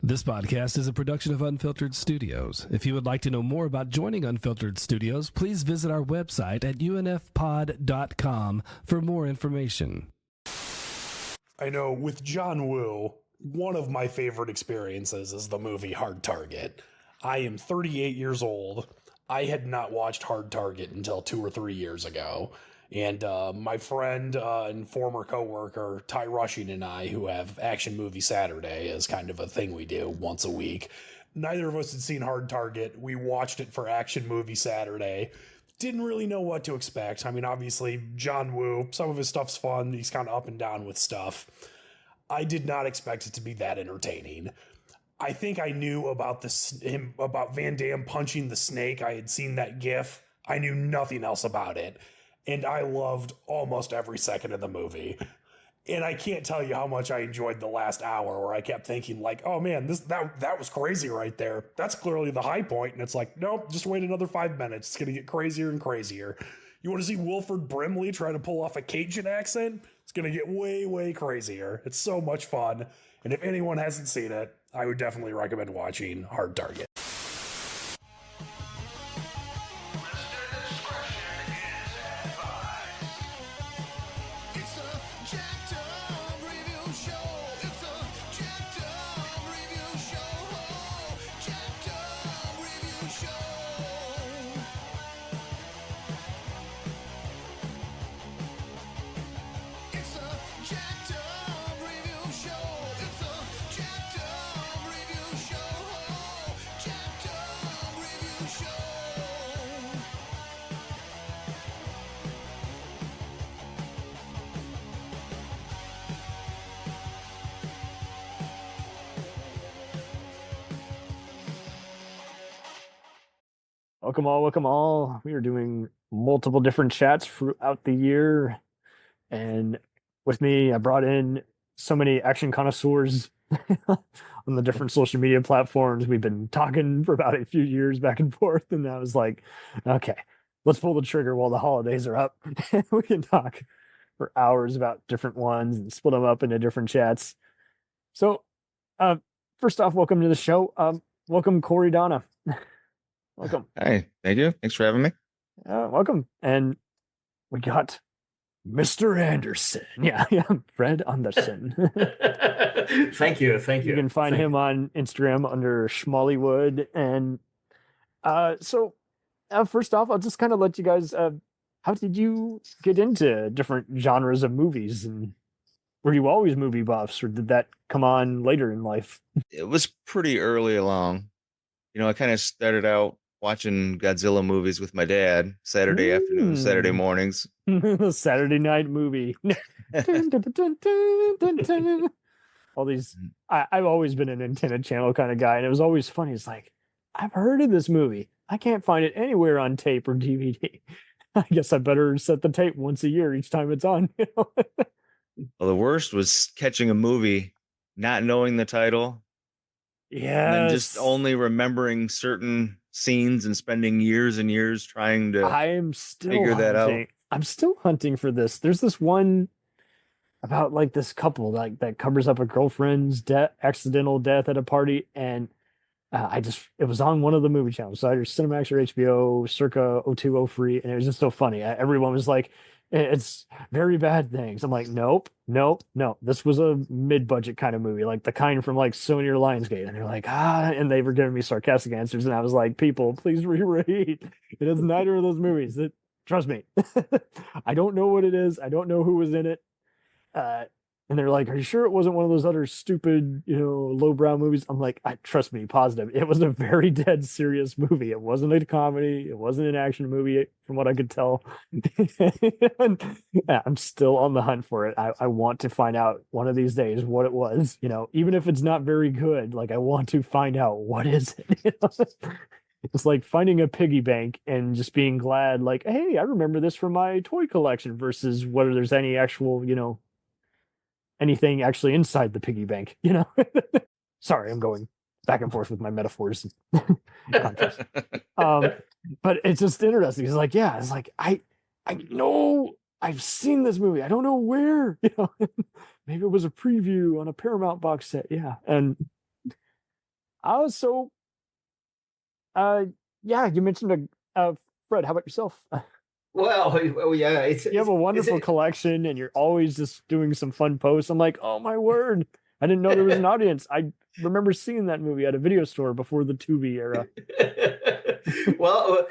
This podcast is a production of Unfiltered Studios. If you would like to know more about joining Unfiltered Studios, please visit our website at unfpod.com for more information. I know with John Woo, one of my favorite experiences is the movie Hard Target. I am 38 years old. I had not watched Hard Target until 2 or 3 years ago. And my friend and former coworker, Ty Rushing, and I, who have Action Movie Saturday as kind of a thing we do once a week, neither of us had seen Hard Target. We watched it for Action Movie Saturday. Didn't really know what to expect. I mean, obviously, John Woo, some of his stuff's fun. He's kind of up and down with stuff. I did not expect it to be that entertaining. I think I knew about about Van Damme punching the snake. I had seen that GIF. I knew nothing else about it. And I loved almost every second of the movie. And I can't tell you how much I enjoyed the last hour, where I kept thinking like, oh man, that was crazy right there. That's clearly the high point. And it's like, nope, just wait another 5 minutes. It's going to get crazier and crazier. You want to see Wilford Brimley try to pull off a Cajun accent? It's going to get way, way crazier. It's so much fun. And if anyone hasn't seen it, I would definitely recommend watching Hard Target. Welcome all. We are doing multiple different chats throughout the year. And with me, I brought in so many action connoisseurs on the different social media platforms. We've been talking for about a few years back and forth. And I was like, okay, let's pull the trigger while the holidays are up. We can talk for hours about different ones and split them up into different chats. So first off, welcome to the show. Welcome, Corey, Danna. Welcome. Hi, thank you. Thanks for having me. Welcome. And we got Mr. Andersson. Yeah, Fred Andersson. Thank you. You can find him on Instagram under Schmollywood. And so first off, I'll just kind of let you guys, how did you get into different genres of movies? And were you always movie buffs, or did that come on later in life? It was pretty early along. You know, I kind of started out watching Godzilla movies with my dad Saturday afternoon, Saturday mornings. Saturday night movie. All these, I've always been an antenna channel kind of guy, and it was always funny. It's like, I've heard of this movie. I can't find it anywhere on tape or DVD. I guess I better set the tape once a year each time it's on. Well, the worst was catching a movie, not knowing the title. Yeah. And then just only remembering certain scenes and spending years and years trying to figure that out. I'm still hunting for this. There's this one about like this couple that covers up a girlfriend's accidental death at a party, and it was on one of the movie channels, so either Cinemax or HBO, circa 0203, and it was just so funny. Everyone was like, it's very bad things. I'm like, nope. This was a mid-budget kind of movie, like the kind from like Sony or Lionsgate. And they're like, and they were giving me sarcastic answers. And I was like, people, please reread. It is neither of those movies. Trust me. I don't know what it is. I don't know who was in it. And they're like, are you sure it wasn't one of those other stupid, lowbrow movies? I'm like, trust me, positive. It was a very dead serious movie. It wasn't a comedy. It wasn't an action movie, from what I could tell. And, I'm still on the hunt for it. I want to find out one of these days what it was. Even if it's not very good, like I want to find out what is it. It's like finding a piggy bank and just being glad, like, hey, I remember this from my toy collection, versus whether there's any actual, anything actually inside the piggy bank, Sorry, I'm going back and forth with my metaphors. But it's just interesting. It's like, I know I've seen this movie. I don't know where, maybe it was a preview on a Paramount box set. Yeah. And So, yeah, you mentioned Fred. How about yourself? Well, yeah, You have a wonderful collection, and you're always just doing some fun posts. I'm like, oh my word! I didn't know there was an audience. I remember seeing that movie at a video store before the Tubi era. well,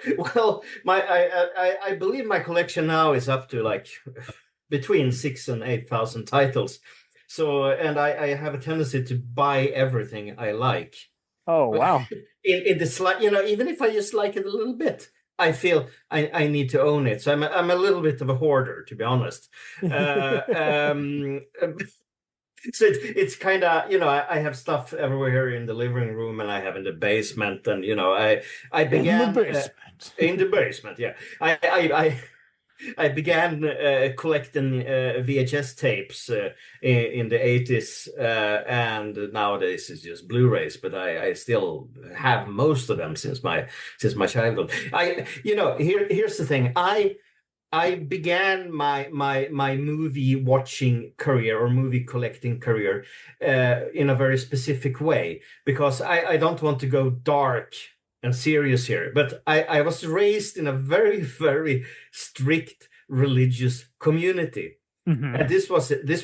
I believe my collection now is up to like between 6,000 and 8,000 titles. So, and I have a tendency to buy everything I like. Oh wow! In the slide, even if I just like it a little bit, I feel I need to own it. So I'm a little bit of a hoarder, to be honest. So it's kind of, I have stuff everywhere here in the living room, and I have in the basement, and I began in the basement. In the basement, yeah. I began collecting VHS tapes in the 80s, and nowadays it's just Blu-rays. But I still have most of them since my childhood. Here's the thing. I began my movie watching career or movie collecting career in a very specific way, because I don't want to go dark and serious here, but I was raised in a very, very strict religious community. Mm-hmm. And this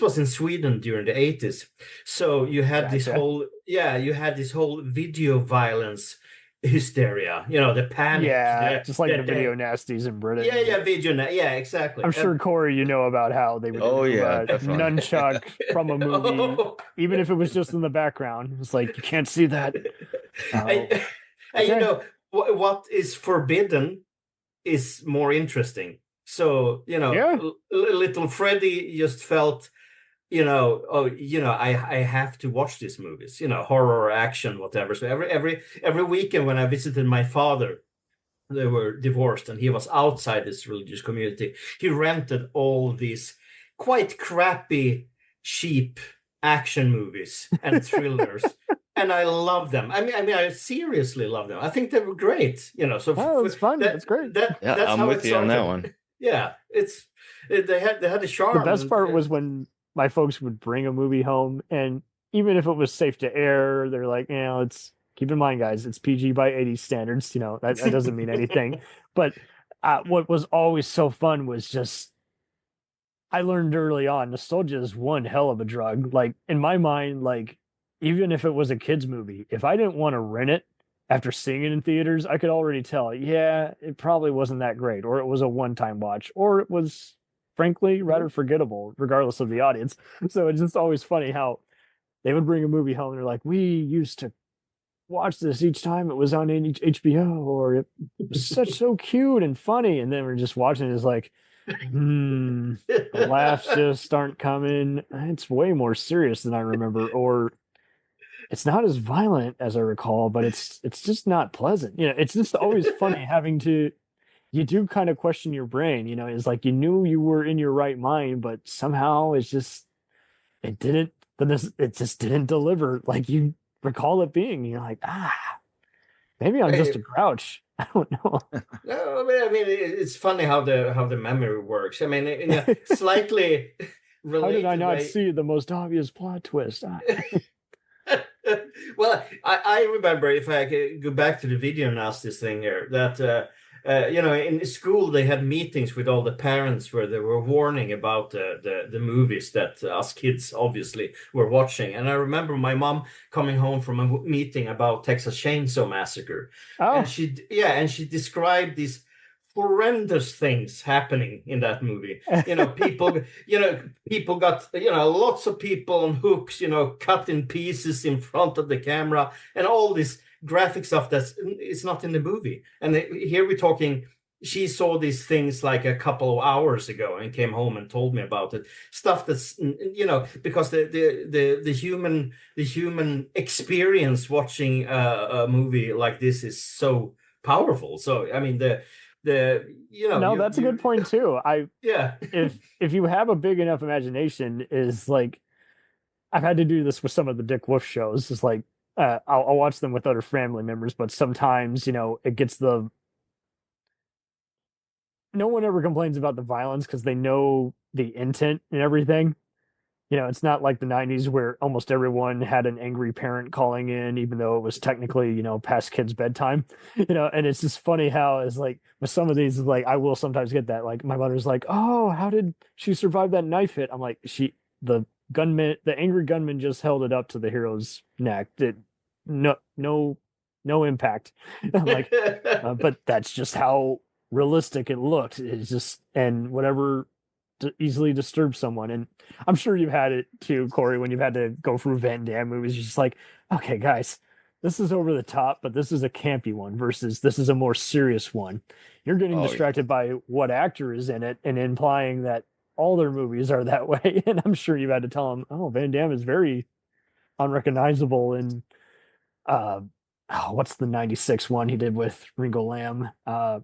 was in Sweden during the 80s. So you had this whole video violence hysteria, the panic. Just like the video nasties in Britain. Yeah, exactly. I'm sure, Corey, you know about how they would nunchuck from a movie, even if it was just in the background. It's like, you can't see that. And what is forbidden is more interesting. So, little Freddie just felt, I have to watch these movies, horror, action, whatever. So every weekend when I visited my father, they were divorced and he was outside this religious community, he rented all these quite crappy, cheap action movies and thrillers. And I love them. I mean, I seriously love them. I think they were great. So it's fun. That's great. That's I'm with you on that one. Yeah, they had a charm. The best part was when my folks would bring a movie home, and even if it was safe to air, they're like, it's keep in mind, guys, it's PG by 80 standards. That doesn't mean anything. But what was always so fun was just, I learned early on, nostalgia is one hell of a drug. Like in my mind, like even if it was a kid's movie, if I didn't want to rent it after seeing it in theaters, I could already tell, it probably wasn't that great, or it was a one-time watch, or it was, frankly, rather forgettable, regardless of the audience. So it's just always funny how they would bring a movie home and they're like, we used to watch this each time it was on HBO, or it was so cute and funny. And then we're just watching it, it's like, the laughs just aren't coming. It's way more serious than I remember, or it's not as violent as I recall, but it's just not pleasant. It's just always funny having to, you do kind of question your brain, it's like you knew you were in your right mind, but somehow it just didn't deliver like you recall it being. You're like, maybe I'm just a grouch. I don't know. No, I mean, it's funny how the memory works. I mean, in a slightly related How did I not way. see the most obvious plot twist? Well, I remember, if I could go back to the video nasties thing here, that in school they had meetings with all the parents where they were warning about the movies that us kids obviously were watching. And I remember my mom coming home from a meeting about Texas Chainsaw Massacre, and she described these horrendous things happening in that movie. People got, lots of people on hooks, cut in pieces in front of the camera, and all this graphic stuff it's not in the movie. And here we're talking, she saw these things like a couple of hours ago and came home and told me about it. Stuff that's, because the human experience watching a movie like this is so powerful. So I mean that's a good point too. If you have a big enough imagination, is like, I've had to do this with some of the Dick Wolf shows. It's like I'll watch them with other family members, but sometimes it gets no one ever complains about the violence because they know the intent and everything. It's not like the 90s where almost everyone had an angry parent calling in, even though it was technically, past kids' bedtime. And it's just funny how it's like with some of these, like I will sometimes get that. Like my mother's like, "Oh, how did she survive that knife hit?" I'm like, the angry gunman just held it up to the hero's neck. No impact. I'm like, but that's just how realistic it looked. It's just, and whatever easily disturb someone. And I'm sure you've had it too, Corey, when you've had to go through Van Damme movies. You're just like, okay, guys, this is over the top, but this is a campy one versus this is a more serious one. You're getting distracted by what actor is in it and implying that all their movies are that way. And I'm sure you've had to tell them, oh, Van Damme is very unrecognizable. And what's the 96 one he did with Ringo Lamb?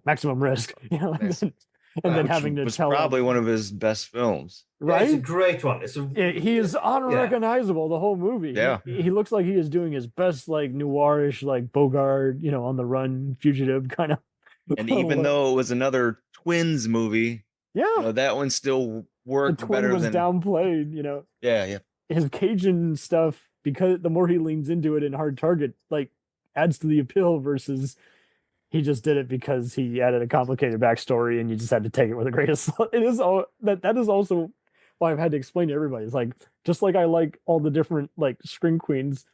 Maximum Risk. And then having to tell probably him, one of his best films. right? It's a great one. He is unrecognizable the whole movie. Yeah. He looks like he is doing his best, like noirish, like Bogart, on the run, fugitive kind of. And even though it was another twins movie, yeah, that one still worked the twin better was than downplayed. Yeah. His Cajun stuff, because the more he leans into it in Hard Target, like adds to the appeal versus he just did it because he added a complicated backstory and you just had to take it with a grain of salt. It is all that is also why I've had to explain to everybody. It's like, just like I like all the different like Scream Queens,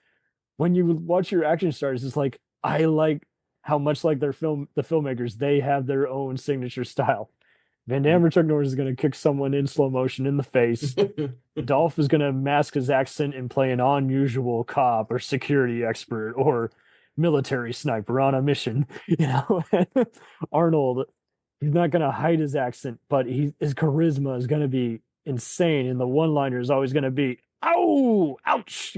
when you watch your action stars, it's like, I like how much like the filmmakers, they have their own signature style. Van Damme Return North is going to kick someone in slow motion in the face. Dolph is going to mask his accent and play an unusual cop or security expert or military sniper on a mission. Arnold, he's not going to hide his accent, but his charisma is going to be insane, and the one-liner is always going to be "ow, ouch."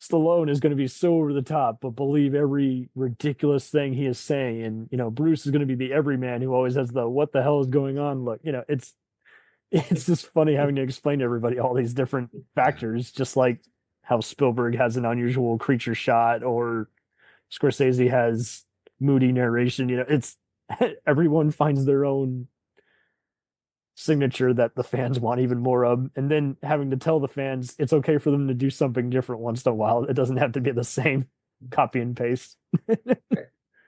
Stallone is going to be so over the top, but believe every ridiculous thing he is saying. And Bruce is going to be the everyman who always has the "what the hell is going on" look. It's just funny having to explain to everybody all these different factors, just like how Spielberg has an unusual creature shot or Scorsese has moody narration. It's everyone finds their own signature that the fans want even more of, and then having to tell the fans it's okay for them to do something different once in a while. It doesn't have to be the same copy and paste.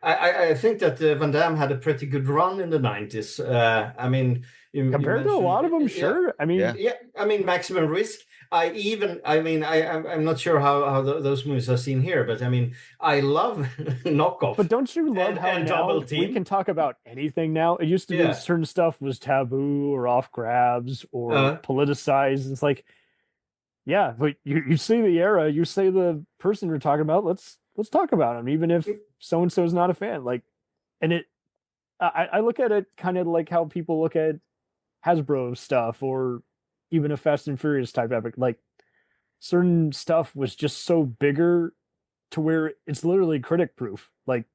I think that Van Damme had a pretty good run in the 90s. I mean, compared to a lot of them, sure. I mean, I mean, Maximum Risk. I'm not sure how those movies are seen here, but I mean, I love Knockoff. But don't you love how and now Double Team? We can talk about anything now? It used to be certain stuff was taboo or off grabs or politicized. It's like, yeah, but you see the era, you say the person we're talking about, let's talk about him, even if so and so is not a fan. Like, and I look at it kind of like how people look at Hasbro stuff or even a Fast and Furious type epic. Like, certain stuff was just so bigger to where it's literally critic proof. Like,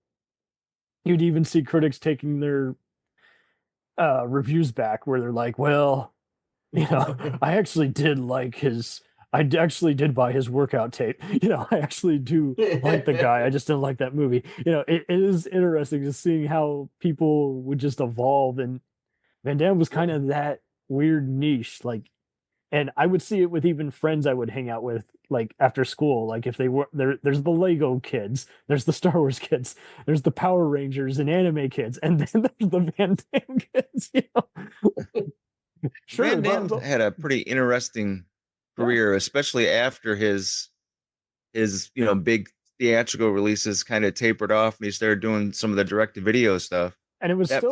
you'd even see critics taking their reviews back where they're like, well, I actually did like I actually did buy his workout tape. I actually do like the guy. I just didn't like that movie. It is interesting just seeing how people would just evolve. And Van Damme was kind of that weird niche. Like, and I would see it with even friends I would hang out with, like after school. Like, if they were there, there's the Lego kids, there's the Star Wars kids, there's the Power Rangers and anime kids, and then there's the Van Damme kids. Sure, Van Damme had a pretty interesting career, especially after his big theatrical releases kind of tapered off and he started doing some of the direct-to-video stuff. And it was that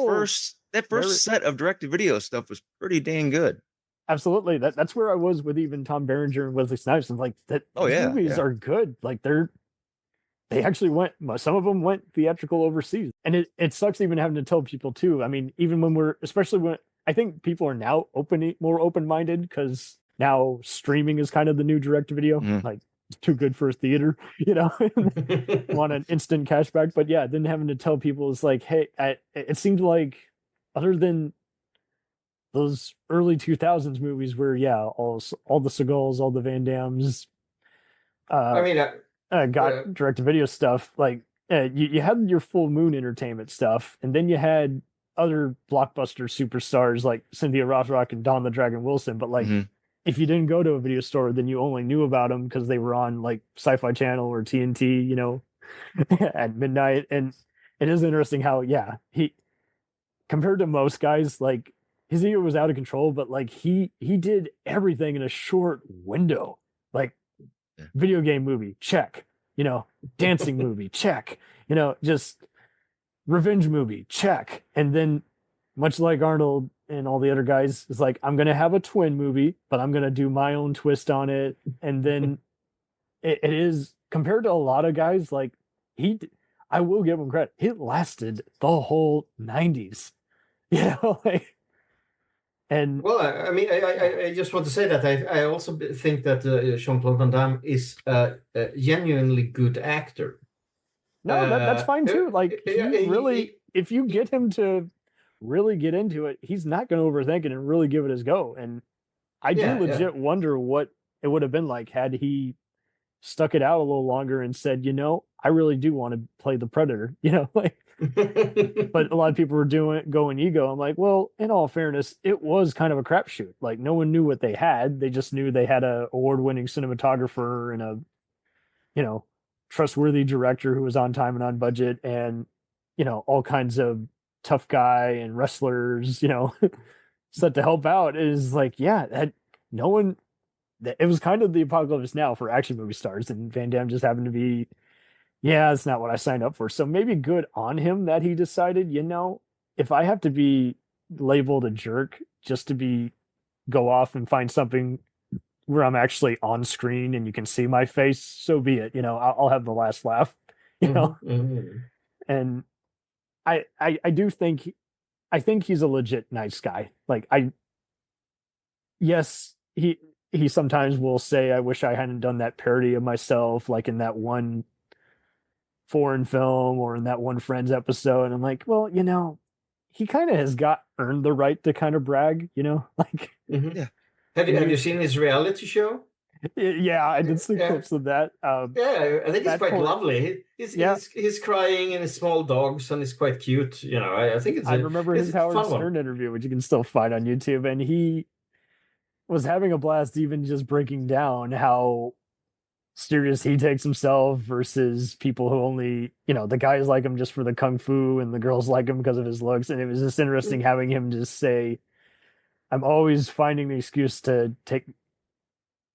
first set of direct-to-video stuff was pretty dang good. Absolutely. That's where I was with even Tom Berenger and Wesley Snipes. And like that, movies are good. Like they actually went. Some of them went theatrical overseas, and it sucks even having to tell people too. I mean, even when especially when I think people are now more open-minded because now streaming is kind of the new direct-to-video. Like, it's too good for a theater, want an instant cashback. But yeah, then having to tell people is like, hey, it seemed like other than those early 2000s movies where all the Seagulls, all the Van Dammes, got direct-to-video stuff. Like, you had your Full Moon Entertainment stuff, and then you had other blockbuster superstars like Cynthia Rothrock and Don the Dragon Wilson. But like, if you didn't go to a video store, then you only knew about them because they were on like Sci-Fi Channel or TNT, you know, at midnight. And it is interesting how, yeah, he compared to most guys, like his ego was out of control, but like he did everything in a short window. Like video game movie, check. You know, dancing movie, check. You know, just revenge movie, check. And then much like Arnold and all the other guys, is like, I'm gonna have a twin movie, but I'm gonna do my own twist on it. And then it is compared to a lot of guys, like I will give him credit. It lasted the whole 90s. You know, like, and Well, I mean, I just want to say that I also think that Jean-Claude Van Damme is a genuinely good actor. no, that's fine too. Like if you get him to really get into it, he's not going to overthink it and really give it his go. And I do legit wonder what it would have been like had he stuck it out a little longer and said, you know, I really do want to play the Predator, you know, like. But a lot of people were going ego. I'm like, well, in all fairness, it was kind of a crapshoot. Like no one knew what they had. They just knew they had a award-winning cinematographer and a, you know, trustworthy director who was on time and on budget, and you know, all kinds of tough guy and wrestlers, you know, set to help out. Is like, yeah, that no one. It was kind of the apocalypse now for action movie stars, and Van Damme just happened to be. Yeah, it's not what I signed up for. So maybe good on him that he decided, you know, if I have to be labeled a jerk just to go off and find something where I'm actually on screen and you can see my face, so be it. You know, I'll have the last laugh, you know. And I do think I think he's a legit nice guy. Like yes, he sometimes will say, I wish I hadn't done that parody of myself, like in that one foreign film or in that one Friends episode. And I'm like, well, you know, he kind of has earned the right to kind of brag, you know, like. Yeah. Have you seen his reality show? Yeah, I did see clips of that. Yeah, I think it's quite lovely. He's crying and his small dogs, and it's quite cute. You know, I think I remember his Howard Stern interview, which you can still find on YouTube, and he was having a blast, even just breaking down how serious he takes himself versus people who only, you know, the guys like him just for the kung fu and the girls like him because of his looks. And it was just interesting having him just say, I'm always finding the excuse to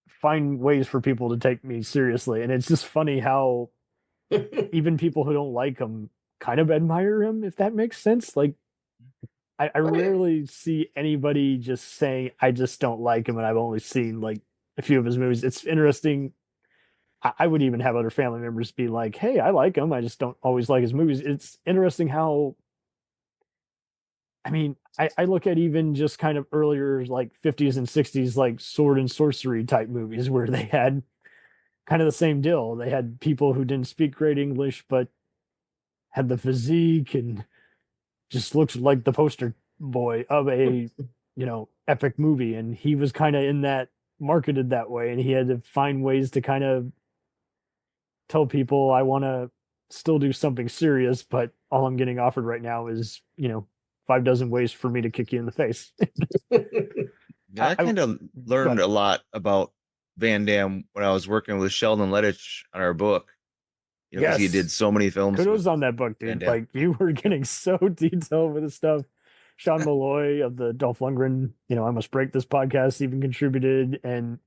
find ways for people to take me seriously. And it's just funny how even people who don't like him kind of admire him, if that makes sense. Like I rarely see anybody just saying, I just don't like him, and I've only seen like a few of his movies. It's interesting. I would even have other family members be like, hey, I like him, I just don't always like his movies. It's interesting how, I mean, I look at even just kind of earlier, like 50s and 60s, like sword and sorcery type movies where they had kind of the same deal. They had people who didn't speak great English, but had the physique and just looked like the poster boy of a, you know, epic movie. And he was kind of in that, marketed that way. And he had to find ways to kind of tell people, I want to still do something serious, but all I'm getting offered right now is, you know, 5 dozen ways for me to kick you in the face. Yeah, I kind of learned a lot about Van Damme when I was working with Sheldon Lettich on our book. You know, 'cause he did so many films. Kudos on that book, dude. Like, you were getting so detailed with the stuff. Sean Malloy of the Dolph Lundgren, you know, I Must Break This podcast even contributed. And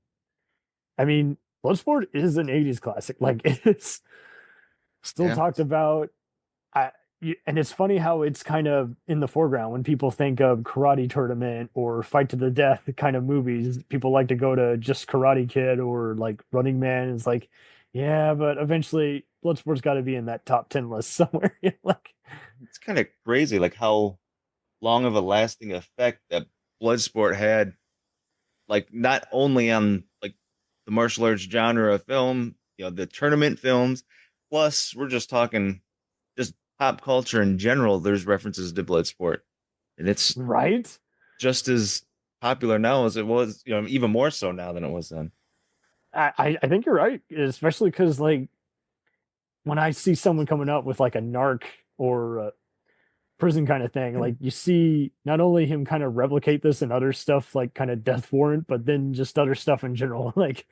I mean, Bloodsport is an 80s classic. Like, it's still talked about. And it's funny how it's kind of in the foreground when people think of Karate Tournament or Fight to the Death kind of movies. People like to go to just Karate Kid or like Running Man. It's like, yeah, but eventually Bloodsport's got to be in that top 10 list somewhere. Like, it's kind of crazy, like how long of a lasting effect that Bloodsport had, like not only on like the martial arts genre of film, you know, the tournament films, plus we're just talking just pop culture in general. There's references to Bloodsport, and it's just as popular now as it was, you know, even more so now than it was then. I think you're right, especially because like when I see someone coming up with like a narc or prison kind of thing. Like you see not only him kind of replicate this in other stuff like kind of Death Warrant, but then just other stuff in general. Like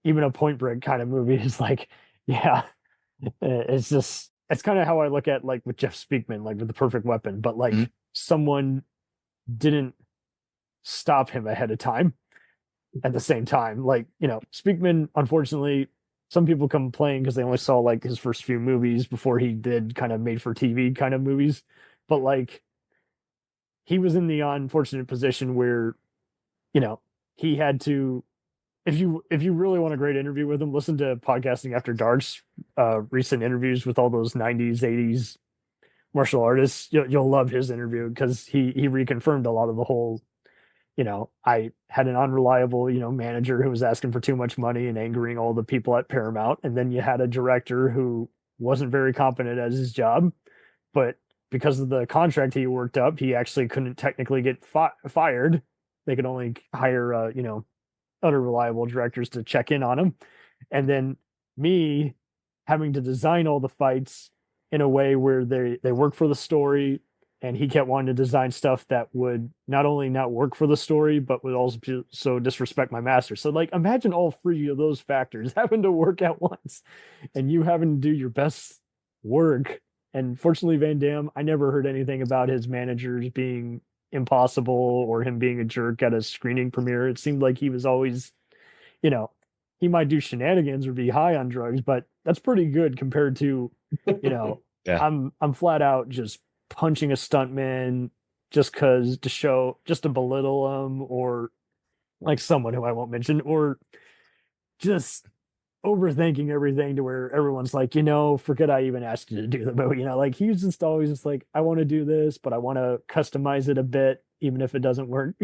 even a Point Break kind of movie is like, yeah, it's just it's kind of how I look at like with Jeff Speakman, like with The Perfect Weapon, but like someone didn't stop him ahead of time at the same time. Like, you know, Speakman, unfortunately, some people complain because they only saw like his first few movies before he did kind of made for TV kind of movies. But like he was in the unfortunate position where, you know, he had to if you really want a great interview with him, listen to Podcasting After Dark's recent interviews with all those 90s, 80s martial artists. You'll love his interview because he reconfirmed a lot of the whole, you know, I had an unreliable, you know, manager who was asking for too much money and angering all the people at Paramount. And then you had a director who wasn't very competent at his job, but because of the contract he worked up, he actually couldn't technically get fired. They could only hire, you know, other reliable directors to check in on him. And then me having to design all the fights in a way where they work for the story, and he kept wanting to design stuff that would not only not work for the story, but would also disrespect my master. So like, imagine all three of those factors having to work at once and you having to do your best work. And fortunately, Van Damme, I never heard anything about his managers being impossible or him being a jerk at a screening premiere. It seemed like he was always, you know, he might do shenanigans or be high on drugs, but that's pretty good compared to, you know, I'm flat out just punching a stuntman just to belittle him, or like someone who I won't mention, or just overthinking everything to where everyone's like, you know, forget I even asked you to do the movie. You know, like he's just always just like, I want to do this, but I want to customize it a bit, even if it doesn't work.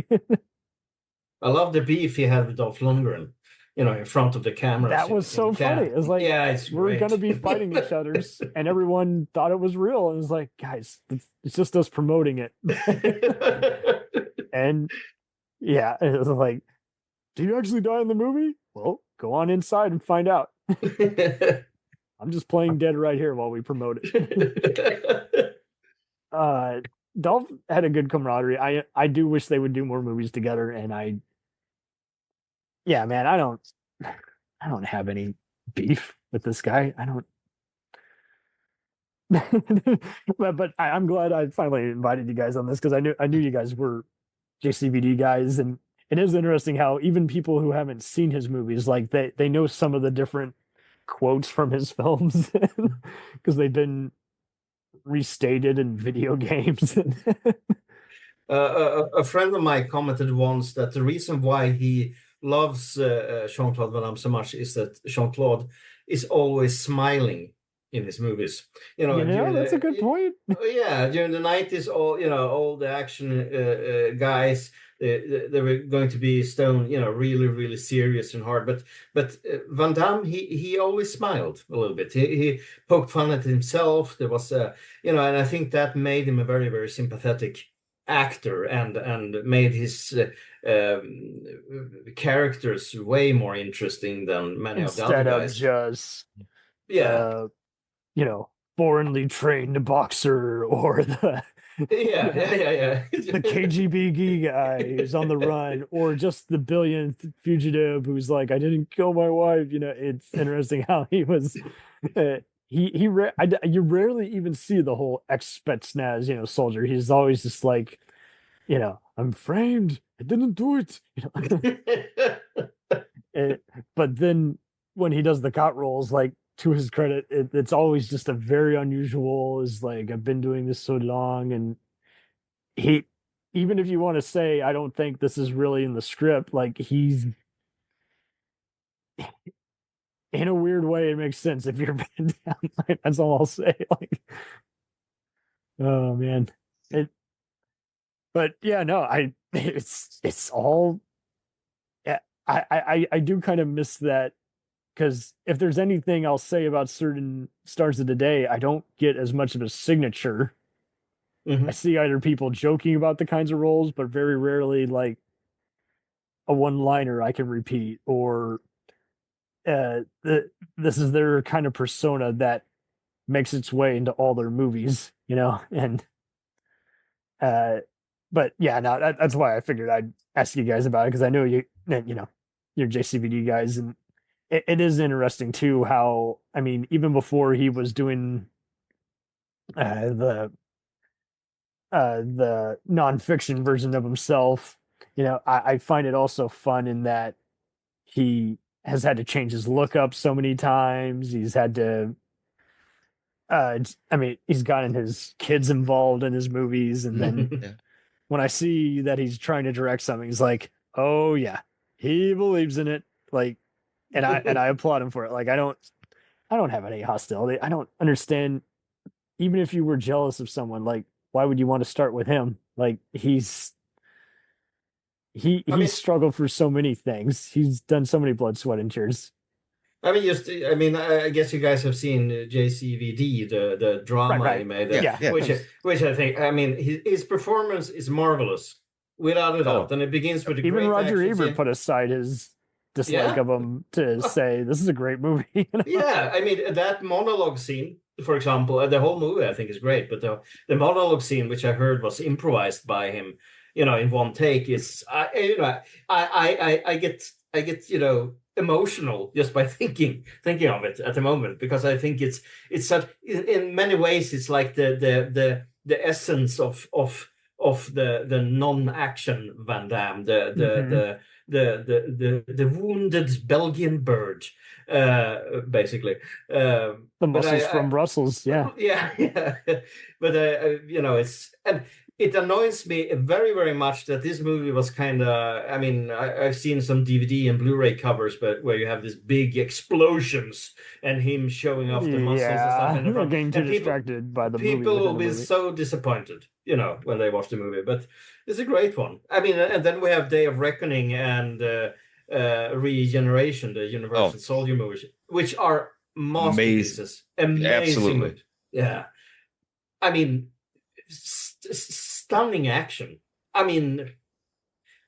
I love the beef he had with Dolph Lundgren, you know, in front of the camera. That was so funny. It's like, yeah, it's we're going to be fighting each other's, and everyone thought it was real. And it's like, guys, it's just us promoting it. And yeah, it was like, do you actually die in the movie? Well, go on inside and find out. I'm just playing dead right here while we promote it. Dolph had a good camaraderie. I do wish they would do more movies together, and yeah, man, I don't have any beef with this guy. I don't. but I'm glad I finally invited you guys on this because I knew you guys were JCVD guys, and it is interesting how even people who haven't seen his movies, like they know some of the different quotes from his films because they've been restated in video games. A friend of mine commented once that the reason why he loves Jean-Claude Van Damme so much is that Jean-Claude is always smiling in his movies. You know, that's a good point. Yeah, during the 90s, all the action guys, they were going to be stone, you know, really, really serious and hard. But Van Damme, he always smiled a little bit. He poked fun at himself. There was, and I think that made him a very, very sympathetic actor and made his characters way more interesting than many of the other guys. Instead of just, foreignly trained boxer or the the KGB guy who's on the run, or just the billionth fugitive who's like, I didn't kill my wife. You know, it's interesting how he was. You rarely even see the whole ex-Spetsnaz, soldier. He's always just like, I'm framed. I didn't do it. But then when he does the cop rolls, like, to his credit, it's always just a very unusual. Is like, I've been doing this so long, and he, even if you want to say, I don't think this is really in the script, like, he's, in a weird way, it makes sense if you're Van Damme. Like, that's all I'll say. Like, oh man, but yeah, no, it's all. Yeah, I do kind of miss that. Because if there's anything I'll say about certain stars of the day, I don't get as much of a signature. Mm-hmm. I see either people joking about the kinds of roles, but very rarely like a one-liner I can repeat, or this is their kind of persona that makes its way into all their movies, and But yeah, no, that's why I figured I'd ask you guys about it, because I know you're JCVD guys, and it is interesting too how, I mean, even before he was doing the nonfiction version of himself, I find it also fun in that he has had to change his look up so many times. He's had to I mean, he's gotten his kids involved in his movies, and then Yeah. when I see that he's trying to direct something, he's like, "Oh yeah, he believes in it." Like, and I applaud him for it. Like, I don't have any hostility. I don't understand. Even if you were jealous of someone, like, why would you want to start with him? Like, he's I mean, struggled for so many things. He's done so many blood, sweat, and tears. I guess you guys have seen JCVD, the drama Right. he made, Yeah. which I think, I mean, his performance is marvelous, without a doubt, Oh. and it begins with a Even great Roger action Ebert scene. put aside his dislike of him to say this is a great movie. Yeah, I mean, that monologue scene, for example, the whole movie I think is great, but the monologue scene, which I heard was improvised by him, in one take, is I get emotional just by thinking of it at the moment, because I think it's such, in many ways it's like the essence of the non-action Van Damme, the wounded Belgian bird, basically. The muscles from Brussels, yeah. Yeah. But and it annoys me very, very much that this movie was kind of, I mean, I've seen some DVD and Blu-ray covers, but where you have these big explosions and him showing off the muscles and stuff in the They're front. getting too And distracted by the movie. people within will the be movie. so disappointed, when they watch the movie. But it's a great one. I mean, and then we have Day of Reckoning and Regeneration, the Universal Soldier movies, which are masterpieces. Amazing. Absolutely. Movies. Yeah. I mean, stunning action. I mean,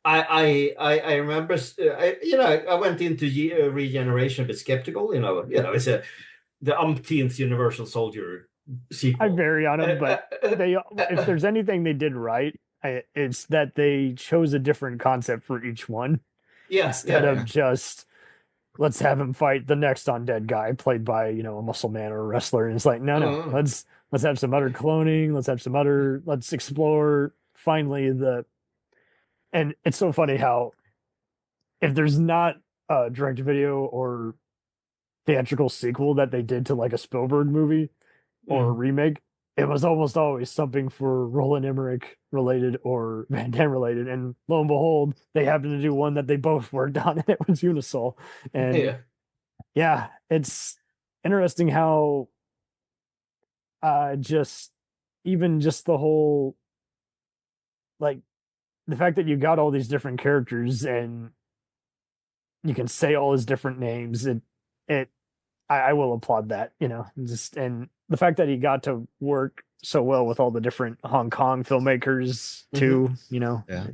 I remember, I went into Regeneration a bit skeptical. It's the umpteenth Universal Soldier sequel. I vary on them, but if there's anything they did right, it's that they chose a different concept for each one. Yeah, instead of just let's have him fight the next undead guy played by a muscle man or a wrestler, and it's like no, let's have some other cloning, let's explore finally and it's so funny how if there's not a direct video or theatrical sequel that they did to like a Spielberg movie or a remake, it was almost always something for Roland Emmerich related or Van Damme related. And lo and behold, they happened to do one that they both worked on, and it was Unisol. And yeah, it's interesting how just the whole, like, the fact that you got all these different characters and you can say all his different names, I will applaud that, and the fact that he got to work so well with all the different Hong Kong filmmakers too, Yeah.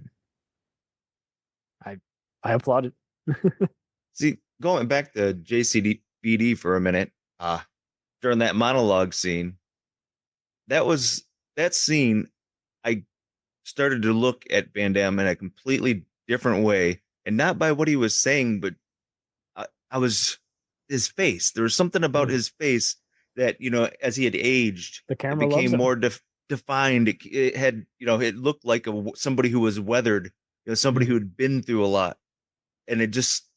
I applaud it. See, going back to JCVD for a minute, during that monologue scene, that scene, I started to look at Van Damme in a completely different way, and not by what he was saying, but I was his face. There was something about his face that, as he had aged, the camera it became loves more defined. It had, it looked like somebody who was weathered, somebody who had been through a lot. And it just,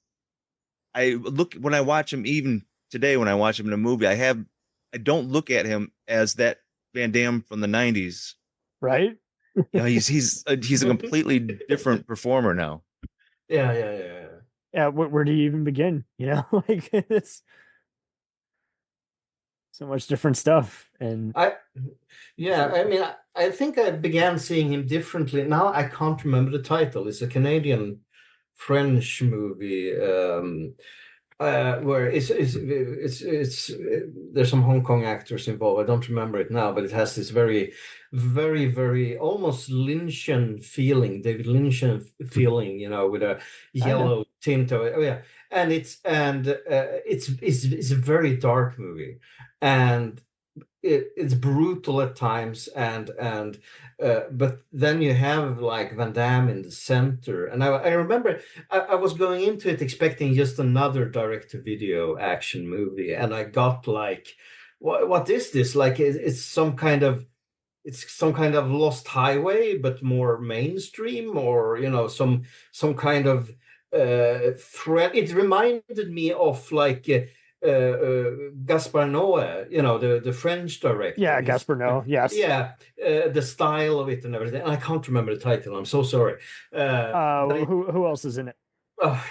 when I watch him, even today, when I watch him in a movie, I don't look at him as that Van Damme from the 90s. Right? He's a completely different performer now. Yeah. Where do you even begin? Like, it's so much different stuff. And I mean, I think I began seeing him differently. Now I can't remember the title. It's a Canadian French movie where it's there's some Hong Kong actors involved. I don't remember it now, but it has this very, very, very almost Lynchian feeling, David Lynchian feeling, with a yellow tint of it. Oh yeah, and it's a very dark movie, and it's brutal at times, and but then you have like Van Damme in the center, and I remember I was going into it expecting just another direct-to-video action movie, and I got like, what is this? Like it's some kind of Lost Highway, but more mainstream, or some kind of threat. It reminded me of like Gaspar Noé, the French director. Yeah, Gaspar Noé. Yes. Yeah, the style of it and everything. And I can't remember the title. I'm so sorry. Who else is in it?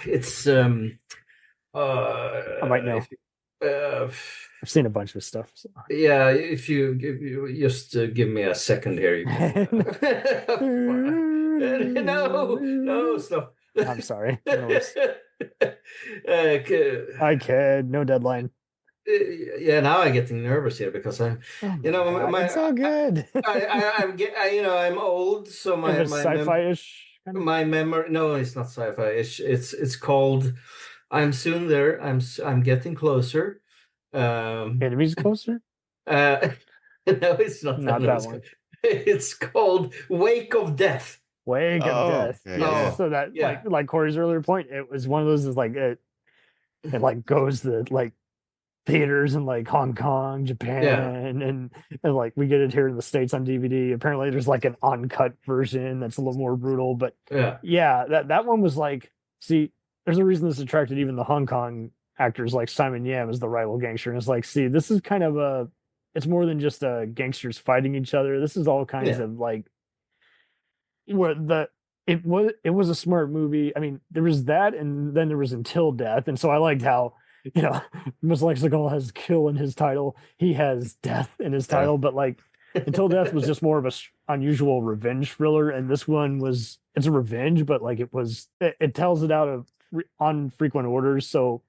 It's I might know. I've seen a bunch of stuff. So. Yeah, if you just give me a second here. You can... no, stop. I'm sorry. I kid. No deadline. Yeah, now I'm getting nervous here because I'm, it's all good. I'm old, so my sci-fi-ish. My memory. No, it's not sci-fi-ish. It's called. I'm soon there. I'm getting closer. Enemies closer? No, it's not that one. It's called Wake of Death. Wake of Death. Okay, yeah. So that like Corey's earlier point, it was one of those is like it like goes to like theaters in like Hong Kong, Japan, and like we get it here in the States on DVD. Apparently there's like an uncut version that's a little more brutal, but that one was like, see, there's a reason this attracted even the Hong Kong actors like Simon Yam as the rival gangster. And it's like, see, this is kind of it's more than just gangsters fighting each other. This is all kinds of like where it was a smart movie. I mean, there was that, and then there was Until Death. And so I liked how, Ms. Lexicol has kill in his title. He has death in his title, but like Until Death was just more of a unusual revenge thriller. And this one it's a revenge, but like it tells it out of on frequent orders. So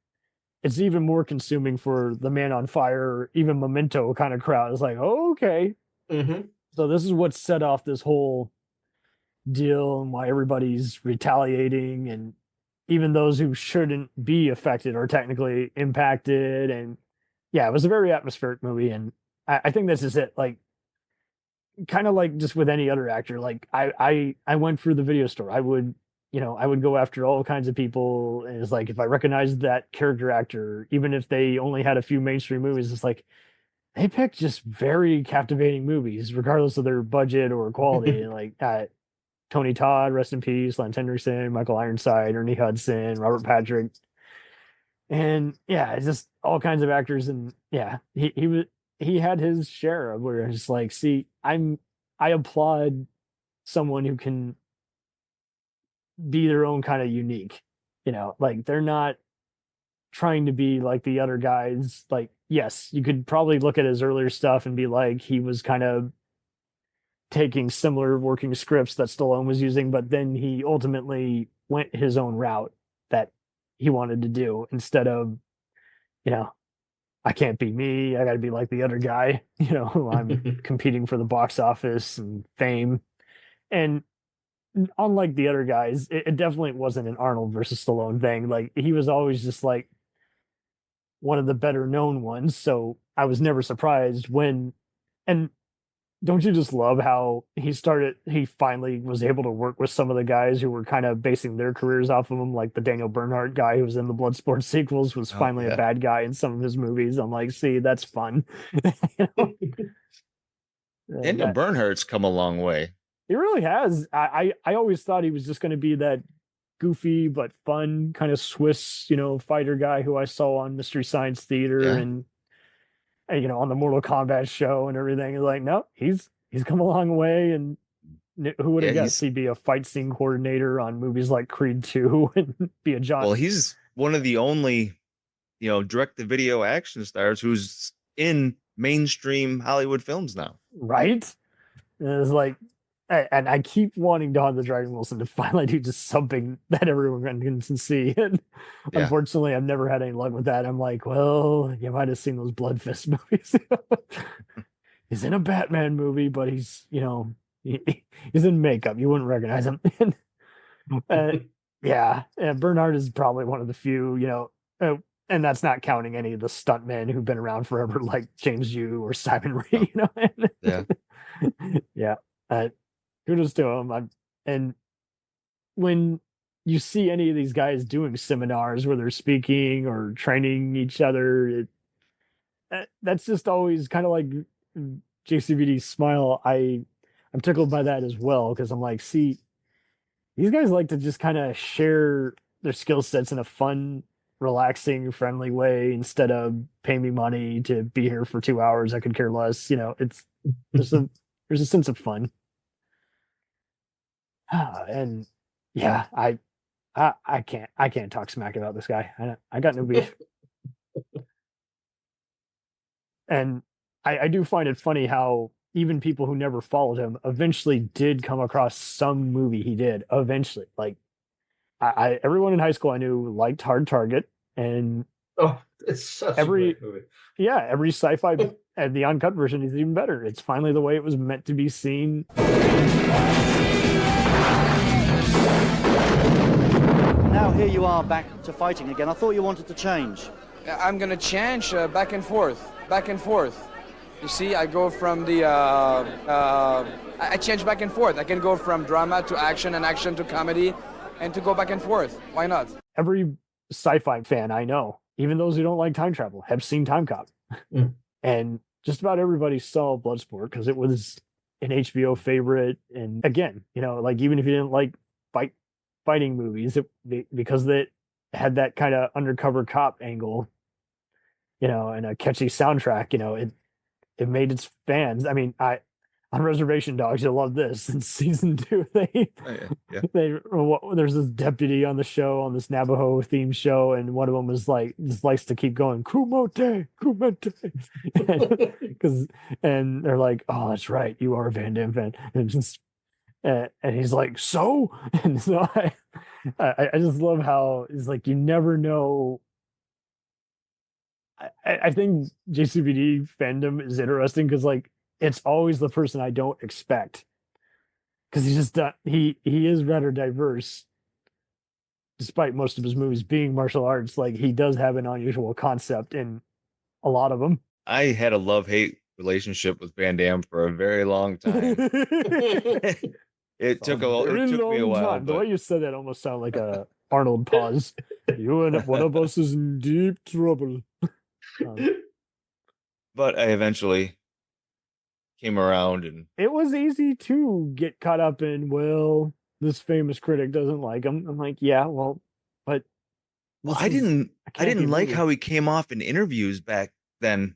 it's even more consuming for the Man on Fire, even Memento kind of crowd. It's like, oh, okay. Mm-hmm. So this is what set off this whole deal and why everybody's retaliating, and even those who shouldn't be affected are technically impacted. And yeah, it was a very atmospheric movie. And I think this is it. Like, kind of like just with any other actor, like I went through the video store. I would go after all kinds of people. And it's like, if I recognized that character actor, even if they only had a few mainstream movies, it's like, they picked just very captivating movies, regardless of their budget or quality. Like Tony Todd, rest in peace, Lance Henriksen, Michael Ironside, Ernie Hudson, Robert Patrick. And yeah, it's just all kinds of actors. And yeah, he had his share of where it's like, see, I applaud someone who can be their own kind of unique, like they're not trying to be like the other guys. Like, yes, you could probably look at his earlier stuff and be like, he was kind of taking similar working scripts that Stallone was using, but then he ultimately went his own route that he wanted to do, instead of, I can't be me. I got to be like the other guy, who I'm competing for the box office and fame. And unlike the other guys, it definitely wasn't an Arnold versus Stallone thing. Like, he was always just like one of the better known ones. So I was never surprised when, and don't you just love how he finally was able to work with some of the guys who were kind of basing their careers off of him, like the Daniel Bernhardt guy who was in the Bloodsport sequels was finally a bad guy in some of his movies. I'm like, see, that's fun. Daniel Bernhardt's come a long way. He really has. I always thought he was just going to be that goofy but fun kind of Swiss, fighter guy who I saw on Mystery Science Theater and on the Mortal Kombat show and everything. Like, no, he's come a long way. And who would have guessed he'd be a fight scene coordinator on movies like Creed 2 and be a John. Well, he's one of the only, direct-to-video action stars who's in mainstream Hollywood films now. Right? And it's like, and I keep wanting Dawn the Dragon Wilson to finally do just something that everyone can see. And unfortunately, I've never had any luck with that. I'm like, well, you might have seen those Blood Fist movies. He's in a Batman movie, but he's, he's in makeup. You wouldn't recognize him. And Bernhardt is probably one of the few, and that's not counting any of the stuntmen who've been around forever, like James Yu or Simon Ray. You know, Yeah. yeah. Kudos to him. And when you see any of these guys doing seminars where they're speaking or training each other, that's just always kind of like JCVD's smile. I'm tickled by that as well, because I'm like, see, these guys like to just kind of share their skill sets in a fun, relaxing, friendly way instead of pay me money to be here for 2 hours. I could care less. You know, there's a sense of fun. And yeah, I can't talk smack about this guy. I got no beef. And I do find it funny how even people who never followed him eventually did come across some movie he did eventually. Like everyone in high school I knew liked Hard Target, and it's such a great movie. Yeah, every sci-fi and the uncut version is even better. It's finally the way it was meant to be seen. Now here you are back to fighting again. I thought you wanted to change. I'm going to change back and forth. You see, I go from the... I change back and forth. I can go from drama to action and action to comedy and to go back and forth. Why not? Every sci-fi fan I know, even those who don't like time travel, have seen Time Cop. And just about everybody saw Bloodsport because it was an HBO favorite. And again, you know, like even if you didn't like fighting movies, because it had that kind of undercover cop angle, you know, and a catchy soundtrack, you know, it made its fans. I mean, on Reservation Dogs, you'll love this. In season 2, there's this deputy on the show, on this Navajo themed show, and one of them was like, just likes to keep going, Kumote, and they're like, oh, that's right, you are a Van Damme fan, and he's like, so, and so I just love how it's like you never know. I think JCVD fandom is interesting because like it's always the person I don't expect, because he's just he is rather diverse, despite most of his movies being martial arts. Like he does have an unusual concept in a lot of them. I had a love-hate relationship with Van Damme for a very long time. It took me a while. But... The way you said that almost sounded like a Arnold pause. You and one of us is in deep trouble. But I eventually came around, and it was easy to get caught up in, well, this famous critic doesn't like him. I'm like, yeah, well, but I didn't like how he came off in interviews back then.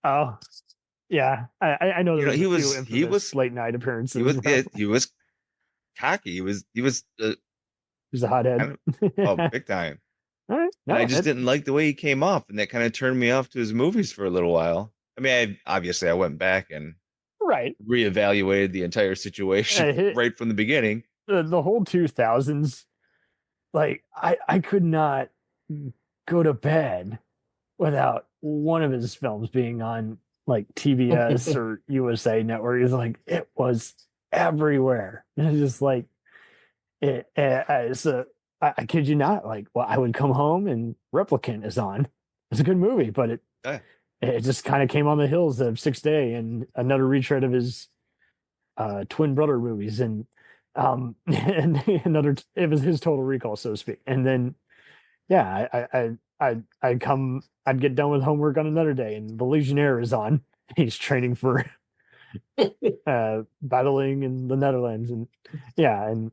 Oh, yeah, I know that he was late night appearances. He was cocky. He was he's a hothead. Big time. All right. No, I just didn't like the way he came off, and that kind of turned me off to his movies for a little while. I mean, I went back and reevaluated the entire situation right from the beginning. The whole 2000s, like I could not go to bed without one of his films being on like TBS or USA Network. It's like it was everywhere. It's just like I kid you not. Like, well, I would come home and Replicant is on. It's a good movie, but it just kind of came on the heels of 6th Day and another retread of his twin brother movies, and another. It was his Total Recall, so to speak. And then, yeah, I'd get done with homework on another day, and The Legionnaire is on. He's training for battling in the Netherlands, and yeah, and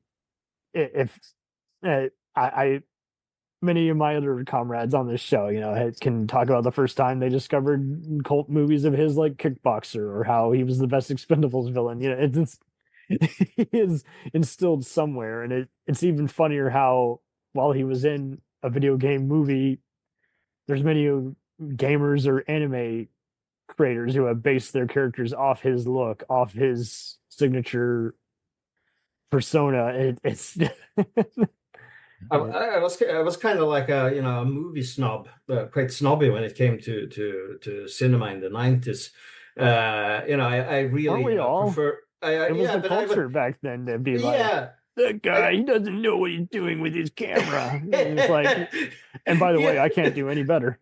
if many of my other comrades on this show, you know, can talk about the first time they discovered cult movies of his, like Kickboxer, or how he was the best Expendables villain. You know, he is instilled somewhere, and it's even funnier how while he was in a video game movie, there's many gamers or anime creators who have based their characters off his look, off his signature persona. It's I was kind of like a movie snob, quite snobby when it came to cinema in the 90s. I really Aren't we all? prefer. It was the culture back then to be like. Yeah, that guy, he doesn't know what he's doing with his camera. And it's like, and by the way, I can't do any better.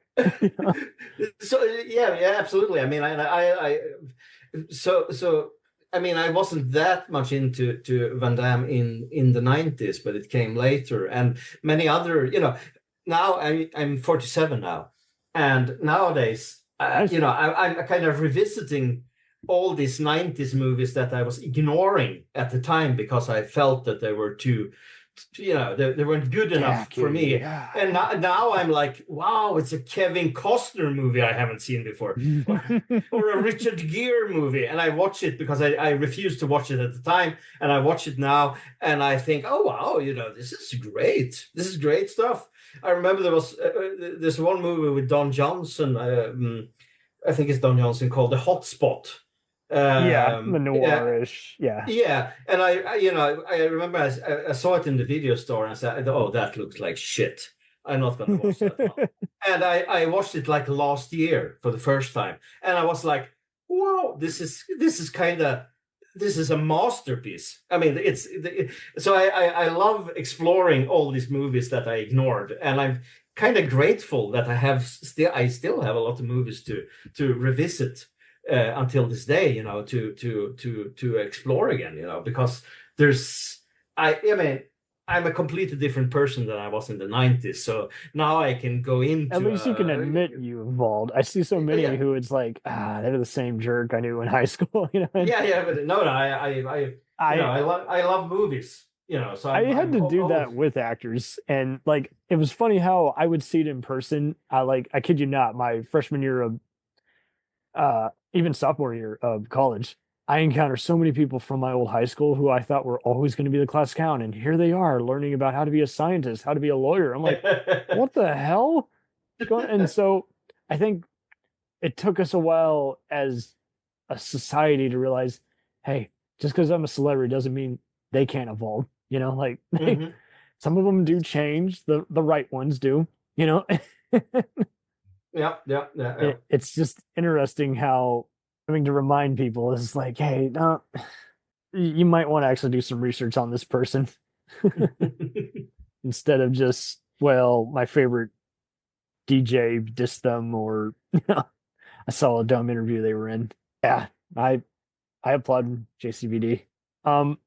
So yeah, absolutely. I mean, so I mean, I wasn't that much into Van Damme in the 90s, but it came later, and many other, now I'm 47 now, and nowadays, I'm kind of revisiting all these 90s movies that I was ignoring at the time because I felt that they were too, they weren't good enough for me. Yeah. And now I'm like, wow, it's a Kevin Costner movie I haven't seen before, or a Richard Gere movie. And I watch it because I refused to watch it at the time. And I watch it now and I think, oh, wow, this is great. This is great stuff. I remember there was this one movie with Don Johnson. I think it's Don Johnson called The Hot Spot. The noirish, yeah. And I remember I saw it in the video store and I said, "Oh, that looks like shit. I'm not going to watch that now." And I watched it like last year for the first time, and I was like, "Wow, this is a masterpiece." I mean, so I love exploring all these movies that I ignored, and I'm kind of grateful that I still have a lot of movies to revisit. Until this day, to explore again, because I'm a completely different person than I was in the 90s. So now I can go into. At least you can admit you evolved. I see so many who it's like, they're the same jerk I knew in high school. Yeah, but no, I love movies. So I had to do that with actors, and like it was funny how I would see it in person. I kid you not, my freshman year of even sophomore year of college, I encountered so many people from my old high school who I thought were always going to be the class clown, and here they are learning about how to be a scientist, how to be a lawyer. I'm like, what the hell? And so I think it took us a while as a society to realize, hey, just because I'm a celebrity doesn't mean they can't evolve. Some of them do change. The right ones do. Yeah. It's just interesting how having to remind people is like, hey, no, you might want to actually do some research on this person instead of just, well, my favorite DJ dissed them, or I saw a dumb interview they were in. Yeah, I applaud JCVD.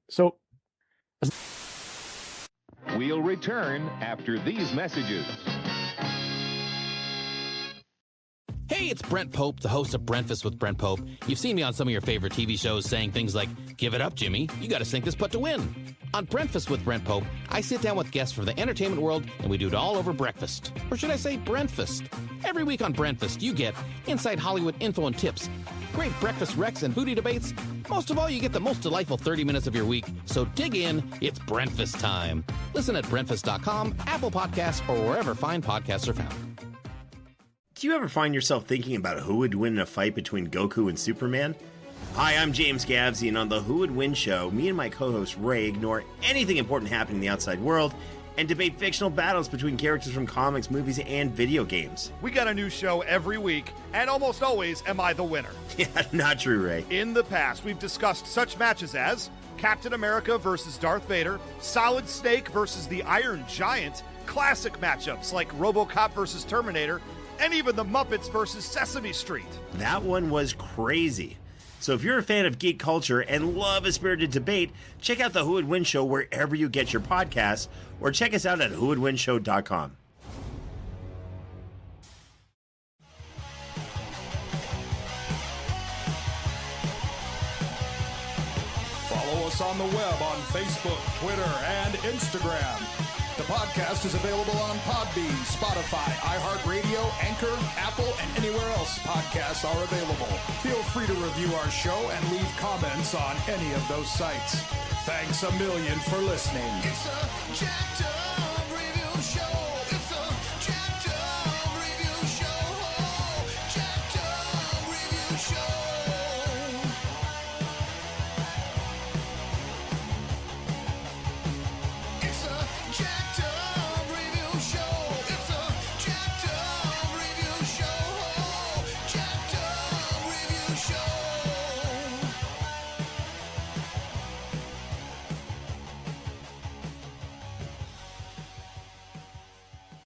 So we'll return after these messages. Hey, it's Brent Pope, the host of Breakfast with Brent Pope. You've seen me on some of your favorite TV shows saying things like, "Give it up, Jimmy. You got to sink this putt to win." On Breakfast with Brent Pope, I sit down with guests from the entertainment world, and we do it all over breakfast. Or should I say Brentfast? Every week on Brentfast, you get inside Hollywood info and tips, great breakfast recs and foodie debates. Most of all, you get the most delightful 30 minutes of your week. So dig in. It's Brentfast time. Listen at Brentfast.com, Apple Podcasts, or wherever fine podcasts are found. Do you ever find yourself thinking about who would win in a fight between Goku and Superman? Hi, I'm James Gavsey, and on the Who Would Win show, me and my co-host Ray ignore anything important happening in the outside world and debate fictional battles between characters from comics, movies, and video games. We got a new show every week, and almost always am I the winner. Yeah, not true, Ray. In the past, we've discussed such matches as Captain America versus Darth Vader, Solid Snake versus the Iron Giant, classic matchups like RoboCop versus Terminator, and even the Muppets versus Sesame Street. That one was crazy. So if you're a fan of geek culture and love a spirited debate, check out the Who Would Win show wherever you get your podcasts, or check us out at whowouldwinshow.com. Follow us on the web on Facebook, Twitter, and Instagram. The podcast is available on Podbean, Spotify, iHeartRadio, Anchor, Apple, and anywhere else podcasts are available. Feel free to review our show and leave comments on any of those sites. Thanks a million for listening. It's a jacked up